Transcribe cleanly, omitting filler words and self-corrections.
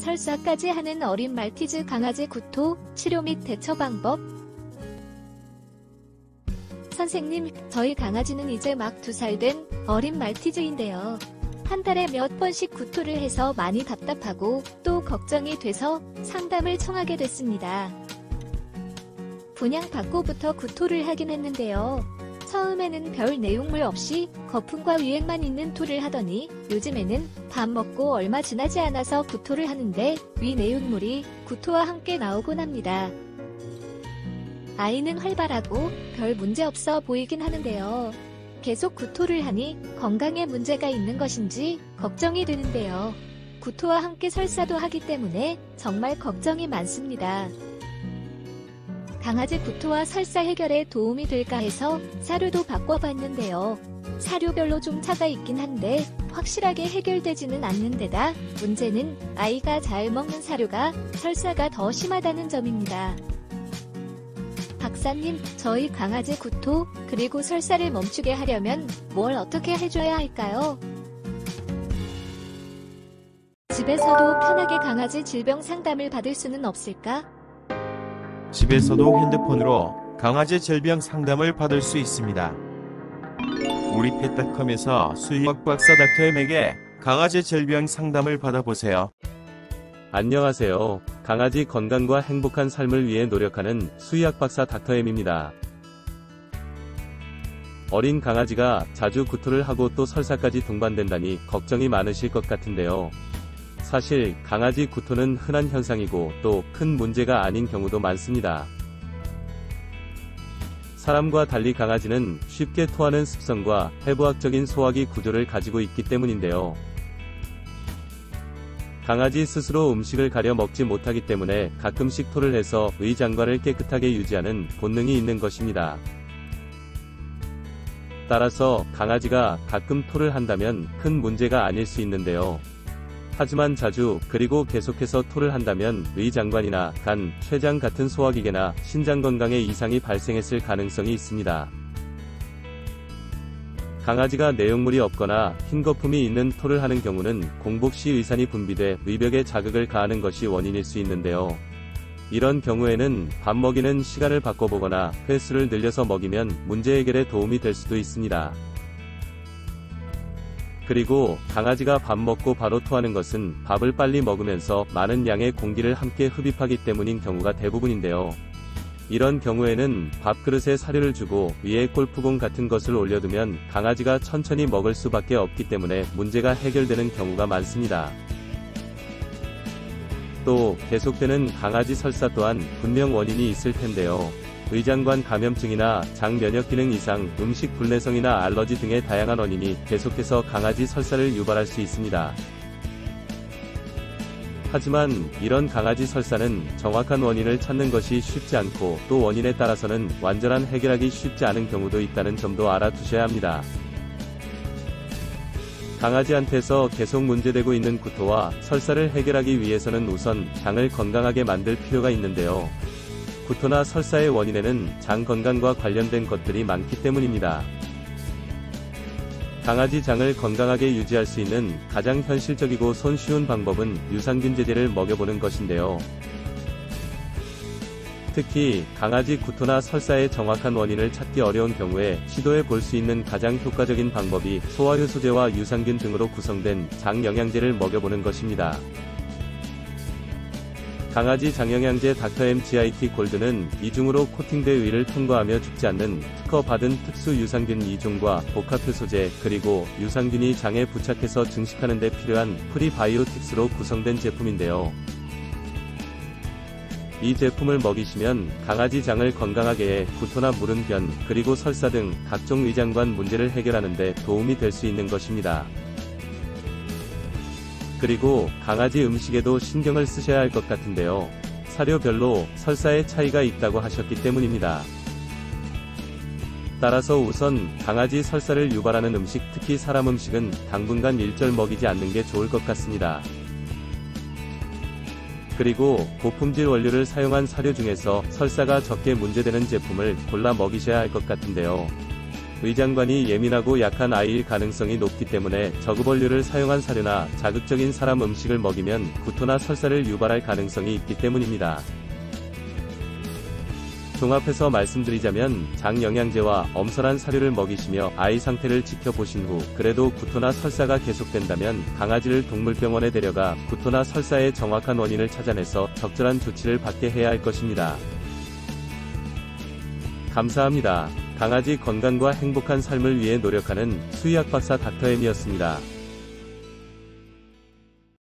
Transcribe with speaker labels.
Speaker 1: 설사까지 하는 어린 말티즈 강아지 구토, 치료 및 대처 방법. 선생님, 저희 강아지는 이제 막 2살 된 어린 말티즈인데요. 한 달에 몇 번씩 구토를 해서 많이 답답하고 또 걱정이 돼서 상담을 청하게 됐습니다. 분양받고부터 구토를 하긴 했는데요. 처음에는 별 내용물 없이 거품과 유액만 있는 토를 하더니 요즘에는 밥 먹고 얼마 지나지 않아서 구토를 하는데 위 내용물이 구토와 함께 나오곤 합니다. 아이는 활발하고 별 문제 없어 보이긴 하는데요. 계속 구토를 하니 건강에 문제가 있는 것인지 걱정이 되는데요. 구토와 함께 설사도 하기 때문에 정말 걱정이 많습니다. 강아지 구토와 설사 해결에 도움이 될까 해서 사료도 바꿔봤는데요. 사료별로 좀 차가 있긴 한데 확실하게 해결되지는 않는 데다 문제는 아이가 잘 먹는 사료가 설사가 더 심하다는 점입니다. 박사님, 저희 강아지 구토 그리고 설사를 멈추게 하려면 뭘 어떻게 해줘야 할까요? 집에서도 편하게 강아지 질병 상담을 받을 수는 없을까?
Speaker 2: 집에서도 핸드폰으로 강아지 질병 상담을 받을 수 있습니다. 우리 펫닷컴에서 수의학 박사 닥터엠에게 강아지 질병 상담을 받아보세요.
Speaker 3: 안녕하세요. 강아지 건강과 행복한 삶을 위해 노력하는 수의학 박사 닥터엠입니다. 어린 강아지가 자주 구토를 하고 또 설사까지 동반된다니 걱정이 많으실 것 같은데요. 사실 강아지 구토는 흔한 현상이고 또 큰 문제가 아닌 경우도 많습니다. 사람과 달리 강아지는 쉽게 토하는 습성과 해부학적인 소화기 구조를 가지고 있기 때문인데요. 강아지 스스로 음식을 가려 먹지 못하기 때문에 가끔씩 토를 해서 의장관을 깨끗하게 유지하는 본능이 있는 것입니다. 따라서 강아지가 가끔 토를 한다면 큰 문제가 아닐 수 있는데요. 하지만 자주 그리고 계속해서 토를 한다면 의장관이나 간, 췌장 같은 소화기계나 신장 건강에 이상이 발생했을 가능성이 있습니다. 강아지가 내용물이 없거나 흰 거품이 있는 토를 하는 경우는 공복 시 의산이 분비돼 의벽에 자극을 가하는 것이 원인일 수 있는데요. 이런 경우에는 밥 먹이는 시간을 바꿔보거나 횟수를 늘려서 먹이면 문제 해결에 도움이 될 수도 있습니다. 그리고 강아지가 밥 먹고 바로 토하는 것은 밥을 빨리 먹으면서 많은 양의 공기를 함께 흡입하기 때문인 경우가 대부분인데요. 이런 경우에는 밥그릇에 사료를 주고 위에 골프공 같은 것을 올려두면 강아지가 천천히 먹을 수밖에 없기 때문에 문제가 해결되는 경우가 많습니다. 또 계속되는 강아지 설사 또한 분명 원인이 있을 텐데요. 의장관 감염증이나 장 면역 기능 이상, 음식 불내성이나 알러지 등의 다양한 원인이 계속해서 강아지 설사를 유발할 수 있습니다. 하지만 이런 강아지 설사는 정확한 원인을 찾는 것이 쉽지 않고 또 원인에 따라서는 완전한 해결하기 쉽지 않은 경우도 있다는 점도 알아두셔야 합니다. 강아지한테서 계속 문제되고 있는 구토와 설사를 해결하기 위해서는 우선 장을 건강하게 만들 필요가 있는데요. 구토나 설사의 원인에는 장 건강과 관련된 것들이 많기 때문입니다. 강아지 장을 건강하게 유지할 수 있는 가장 현실적이고 손쉬운 방법은 유산균 제제를 먹여보는 것인데요. 특히 강아지 구토나 설사의 정확한 원인을 찾기 어려운 경우에 시도해 볼 수 있는 가장 효과적인 방법이 소화효소제와 유산균 등으로 구성된 장 영양제를 먹여보는 것입니다. 강아지 장영양제 닥터엠 GIT 골드는 이중으로 코팅돼 위를 통과하며 죽지 않는 특허받은 특수 유산균 2종과 복합효소제 그리고 유산균이 장에 부착해서 증식하는 데 필요한 프리바이오틱스로 구성된 제품인데요. 이 제품을 먹이시면 강아지 장을 건강하게 해 구토나 무름변 그리고 설사 등 각종 위장관 문제를 해결하는 데 도움이 될 수 있는 것입니다. 그리고 강아지 음식에도 신경을 쓰셔야 할 것 같은데요. 사료별로 설사의 차이가 있다고 하셨기 때문입니다. 따라서 우선 강아지 설사를 유발하는 음식, 특히 사람 음식은 당분간 일절 먹이지 않는 게 좋을 것 같습니다. 그리고 고품질 원료를 사용한 사료 중에서 설사가 적게 문제되는 제품을 골라 먹이셔야 할 것 같은데요. 의장관이 예민하고 약한 아이일 가능성이 높기 때문에 저급원료를 사용한 사료나 자극적인 사람 음식을 먹이면 구토나 설사를 유발할 가능성이 있기 때문입니다. 종합해서 말씀드리자면 장영양제와 엄선한 사료를 먹이시며 아이 상태를 지켜보신 후 그래도 구토나 설사가 계속된다면 강아지를 동물병원에 데려가 구토나 설사의 정확한 원인을 찾아내서 적절한 조치를 받게 해야 할 것입니다. 감사합니다. 강아지 건강과 행복한 삶을 위해 노력하는 수의학 박사 닥터 M이었습니다.